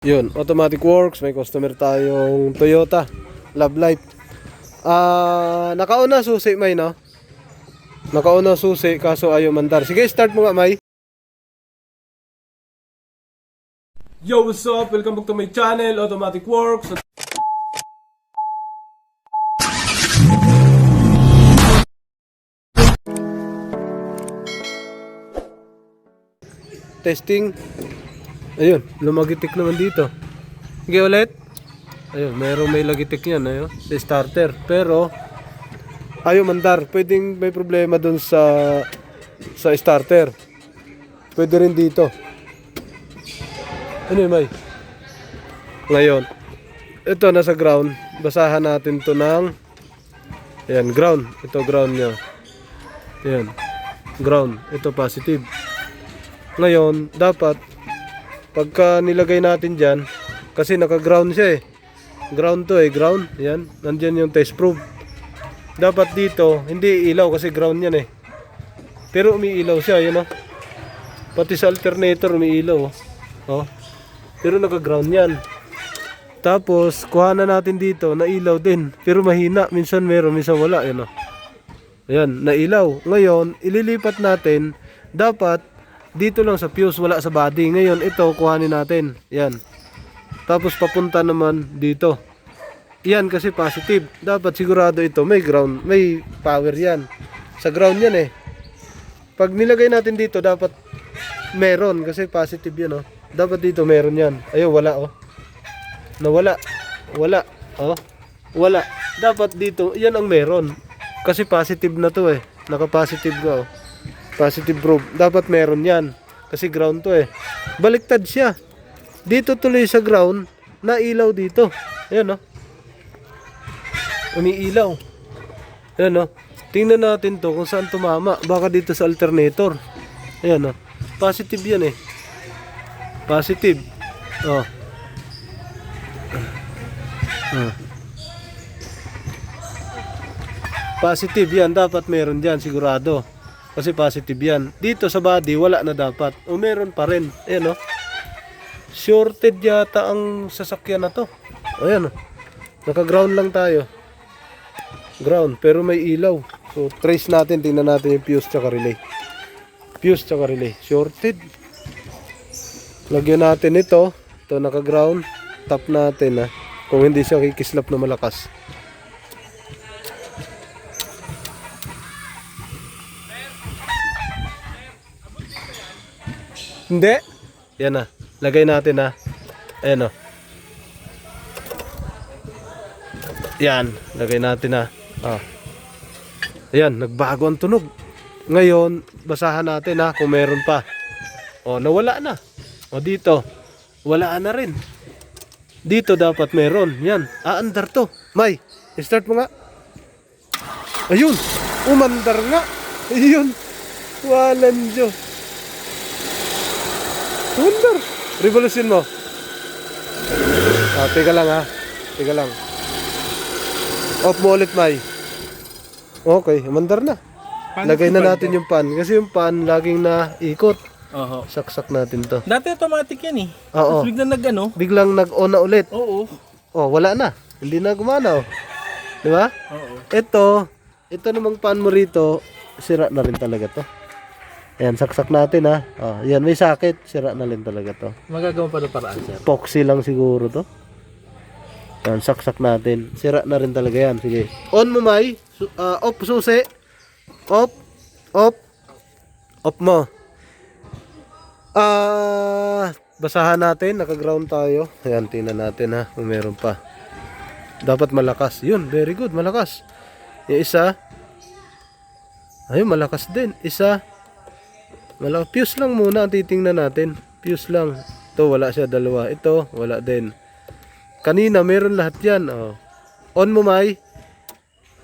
Yun, automatic works. May customer tayong Toyota Love Life. Nakauna susi, May, no? Nakauna susi, kaso ayaw mandar. Sige, start mo nga, May. Yo, what's up? Welcome back to my channel, Automatic Works. Testing. Ayun, lumagitik naman dito. Sige ulit. Ayun, may lagitik yan. Ayun, sa starter. Pero, ayaw mandar. Pwedeng may problema dun sa starter. Pwede rin dito. Ano yun, May? Ngayon, ito nasa ground. Basahan natin to ng ayan, ground. Ito ground nya. Ayan, ground. Ito positive. Ngayon, dapat pagka nilagay natin dyan, kasi naka-ground siya eh. Ground to eh, ground. Ayan, nandyan yung test probe. Dapat dito, hindi ilaw kasi ground yan eh. Pero umiilaw siya, yun oh. Pati sa alternator umiilaw oh. Oh. Pero naka-ground yan. Tapos, kuha na natin dito, nailaw din. Pero mahina, minsan meron, minsan wala, yun oh. Ayan, nailaw. Ngayon, ililipat natin, dapat dito lang sa fuse, wala sa body. Ngayon, ito, kuhanin natin. Yan. Tapos, papunta naman dito. Yan, kasi positive. Dapat sigurado ito, may ground, may power yan. Sa ground yan eh. Pag nilagay natin dito, dapat meron, kasi positive yan oh. Dapat dito, meron yan. Ayun, wala oh. Nawala. Wala. Oh. Wala. Dapat dito, yan ang meron. Kasi positive na to eh. Naka-positive ka oh. Positive probe. Dapat meron yan. Kasi ground to eh. Baliktad siya. Dito tuloy sa ground, nailaw dito. Ayan o. Umiilaw. Ayan o. Tingnan natin to kung saan tumama. Baka dito sa alternator. Ayan o. Positive yan eh. Positive. Oh. Positive yan. Dapat meron dyan. Sigurado. Kasi positive yan. Dito sa body, wala na dapat. O meron pa rin. Ayan o. Shorted yata ang sasakyan na to. Ayan o. Naka-ground lang tayo. Ground. Pero may ilaw. So, trace natin. Tingnan natin yung fuse tsaka relay. Fuse tsaka relay. Shorted. Lagyan natin ito. Ito naka-ground. Tap natin ha. Kung hindi siya kikislap na malakas. Hindi. Yan na. Lagay natin na. Ayan o. Yan. Lagay natin na. Ah. Ayan. Nagbago ang tunog. Ngayon, basahan natin ha kung meron pa. O, nawala na. O, dito. Wala na rin. Dito dapat meron. Yan. Aandar to. May, start mo nga. Ayun. Umandar nga. Ayun. Walang Diyos. Wonder. Revolution mo. Teka lang ha. Teka lang. Off mo ulit, May. Okay, umandar na. Lagay na natin yung pan. Kasi yung pan laging naikot. Saksak natin to. Dati automatic yan eh. Oo. Tapos Biglang nag-on na ulit. Oo. Oh, wala na. Hindi na gumana oh. Di ba? Oo. Ito namang pan mo rito, sira na rin talaga to. Ayan, saksak natin ha. Oh, yan, may sakit. Sira na rin talaga to. Magagawa pa ng paraan, sir. Epoxy lang siguro to. Yan, saksak natin. Sira na rin talaga yan. Sige. On mo, May. Off susi. Off. Off. Off mo. Basahan natin. Naka-ground tayo. Ayan, tingnan natin ha. Kung meron pa. Dapat malakas. Yun, very good. Malakas. Yung isa. Ayun, malakas din. Isa. Fuse lang muna ang titingnan natin. Fuse lang. Ito wala siya, dalawa. Ito wala din. Kanina meron lahat yan. Oh. On mo, May.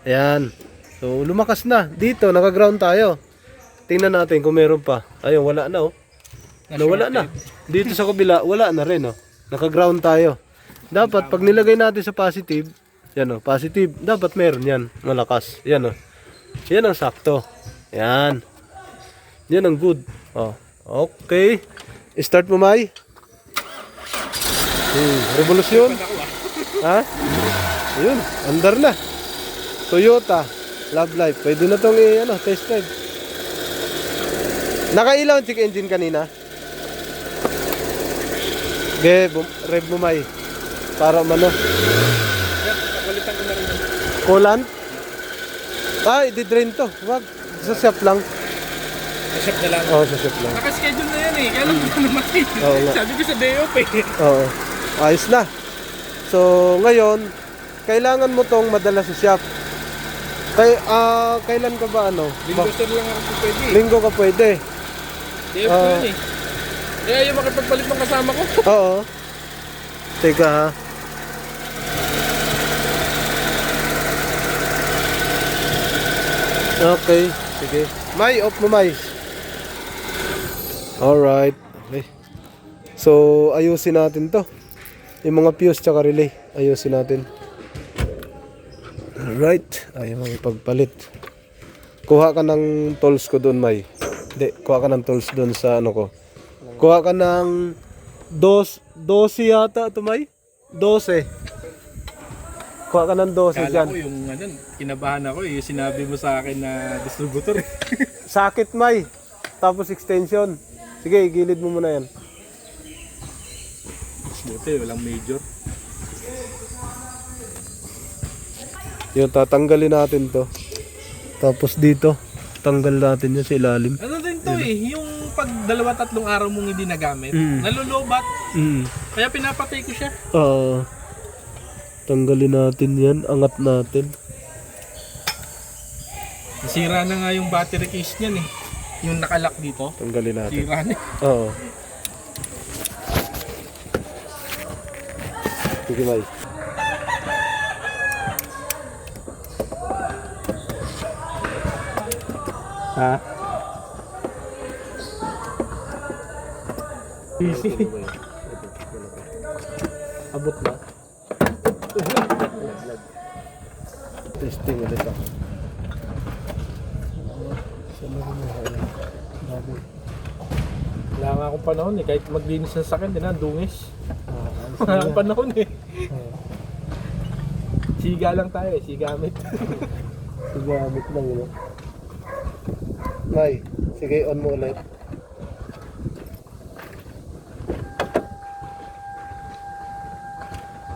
Ayan. So lumakas na. Dito naka-ground tayo. Tingnan natin kung meron pa. Ayun, wala na oh. Wala na. Dito sa kabila wala na rin oh. Naka-ground tayo. Dapat pag nilagay natin sa positive, yan oh, positive. Dapat meron yan, malakas. Yan oh. Yan ang sakto. Yan. Yan ang good. Oh. Okay. Start mo, May. Revolusyon. Ako ah. Ha? Ayun, andar na. Toyota, Love Life. Pwede na tong test drive. Nakailaw ang check engine kanina. Rev mo may. Para mano. Kapalitan ko na rin. Coolant? I-drain to. Wag. Sa shop lang. Shop na lang. Oo, sa shop lang. Nakaschedule na yan eh. Kaya lang ko namatay. Oo nga. Sabi ko sa day off eh. Oo. Ayos na. So, ngayon, kailangan mo tong madala sa shop. Kailan ka ba Linggo sir lang ako pwede eh. Linggo ka pwede. Day off ko yun eh. Kaya yung makipagpalit ng kasama ko. Oo. Teka ha. Okay. Sige. May, off mo may. Alright. Okay. So, ayusin natin to. Yung mga fuse tsaka relay. Ayusin natin. Alright. Ayaw magpagpalit. Kuha ka ng tools ko doon, May. Hindi, kuha ka ng tools doon sa ano ko. Kuha ka ng 12 yata ito, May? 12. Kuha ka ng 12 Kala dyan. ko yung kinabahan ako eh. Yung sinabi mo sa akin na distributor eh. Sakit, May. Tapos extension. Sige, gilid mo muna yan. Buti, walang major. Yun, tatanggalin natin to. Tapos dito, tanggal natin yun sa ilalim. Ano din to eh, yung pag 2-3 araw mong hindi nagamit, nalulubat. Kaya pinapatay ko siya. Tanggalin natin yan, angat natin. Nasira na nga yung battery case niyan eh. Yung nakalock dito. Tanggalin natin. Sira na. Oo. Sige, May. Ha? Easy. Abot na. Testing ulit ako. Wala nga akong panahon eh. Kahit maglinis ng sakin, din na, dungis. Wala akong panahon eh. Siga lang tayo eh, sigamit. Sigamit lang yun. May, sige, on mo ulit.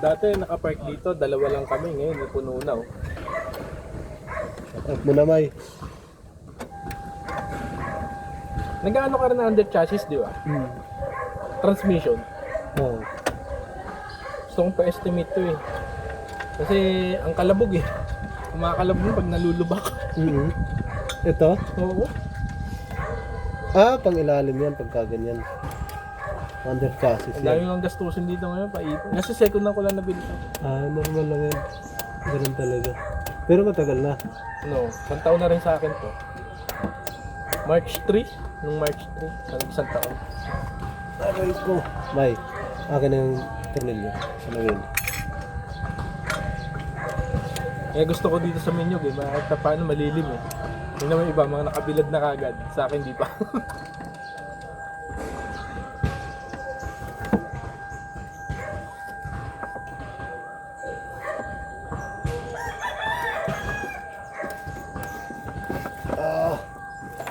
Dati nakapark dito, 2 lang kami. Ngayon, puno na oh. Off mo na, May. Nag-ano ka rin na under chassis, di ba? Transmission. Oo. Gusto kong pa-estimate to eh. Kasi ang kalabog eh. Kumakalabog pag nalulubak. Ito? Oo. Pang ilalim yan, pagka ganyan. Under chassis Ang dami yan. ng gastusin dito ngayon, paipon. Nasa second na ko lang nabili ito. Normal lang yan. Ganun talaga. Pero matagal na. No, isang taon na rin sa akin to. March 3? Nung March 3, isang taon. Aray ko. May, akin na yung tornilyo. Salawin. Kaya gusto ko dito sa Minyog eh, kahit na paano malilim eh. Yung naman iba, mga nakabilad na kagad. Sa akin di pa.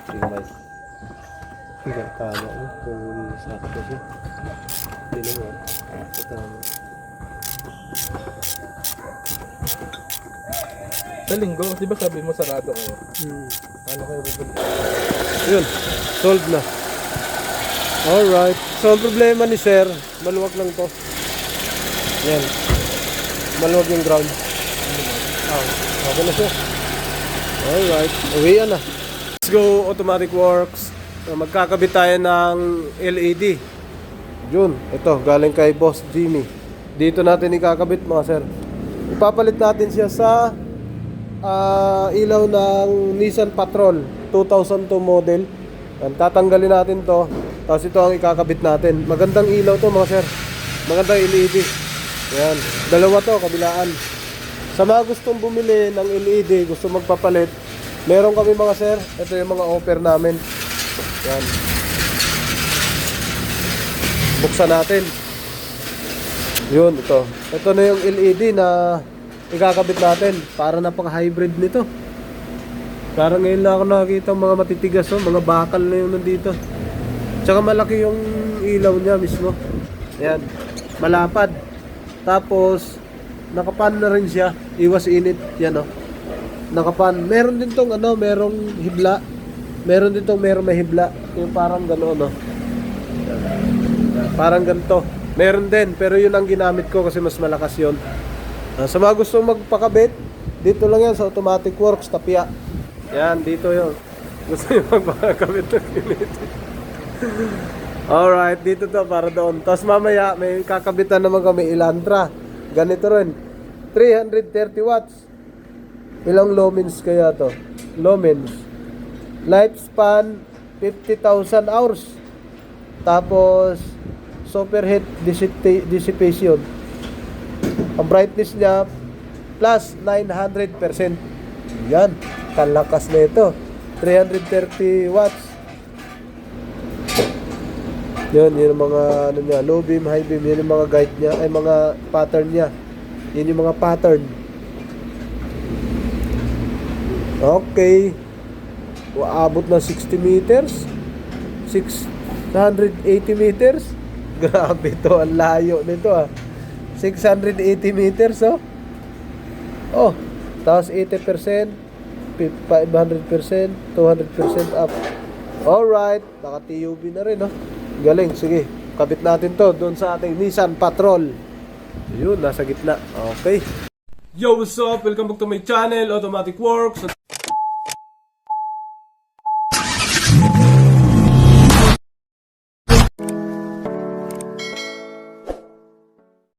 Sige, May. Sige, tama mo. Kung sakto siya. Hindi naman. Tama. Sa linggo, di ba sabi mo sarado kayo? Ano kayo bubalik? Yun, solved na. Alright. So, ang problema ni Sir, maluwag lang to. Yan. Maluwag yung ground. Okay na siya. Alright. Uwian na. Let's go Automatic Works. Magkakabit tayo ng LED. Yun. Ito, galing kay Boss Jimmy. Dito natin ikakabit mga sir. Ipapalit natin siya sa ilaw ng Nissan Patrol 2002 model. Tatanggalin natin to. Tapos ito ang ikakabit natin. Magandang ilaw to mga sir. Magandang LED. Ayan. Dalawa to, kabilaan. Sa mga gustong bumili ng LED, gusto magpapalit, meron kami mga sir. Ito yung mga offer namin. Ayan. Buksan natin. Yun, ito. Ito na yung LED na ikakabit natin para napaka-hybrid nito. Parang ngayon lang ako nakakita ng mga matitigas, oh, mga bakal na yung nandito. Tsaka malaki yung ilaw niya mismo. Ayan, malapad. Tapos, nakapan na rin siya. Iwas init, yan oh. Nakapan. Meron din tong ano, merong hibla. Meron din tong merong may hibla. Yung parang gano'n, no. Parang ganito. Meron din, pero yun ang ginamit ko kasi mas malakas yun. Sa mga gustong magpakabit, dito lang yan sa Automatic Works, Tapia. Yan, dito yun. Gusto nyo magpakabit ng unit. Alright, dito to para doon. Tapos mamaya, may kakabitan naman kami Elantra. Ganito rin. 330 watts. Ilang lumens kaya to? Lumens. Lifespan, 50,000 hours. Tapos, superheat dissipation. Ang brightness niya, plus 900%. Yan. Kalakas na ito. 330 watts. Yun yung mga ano niya, low beam, high beam, yun yung mga guide niya, ay mga pattern niya. Yun yung mga pattern. Okay. Aabot na 60 meters. 680 meters. Grabe to, ang layo nito ah. 680 meters oh. Oh, tapos 80%, 500%, 200% up. Alright, naka-TUV na rin oh. Galing, sige. Kabit natin to doon sa ating Nissan Patrol. Yun, nasa gitna. Okay. Yo, what's up? Welcome back to my channel, Automatic Works.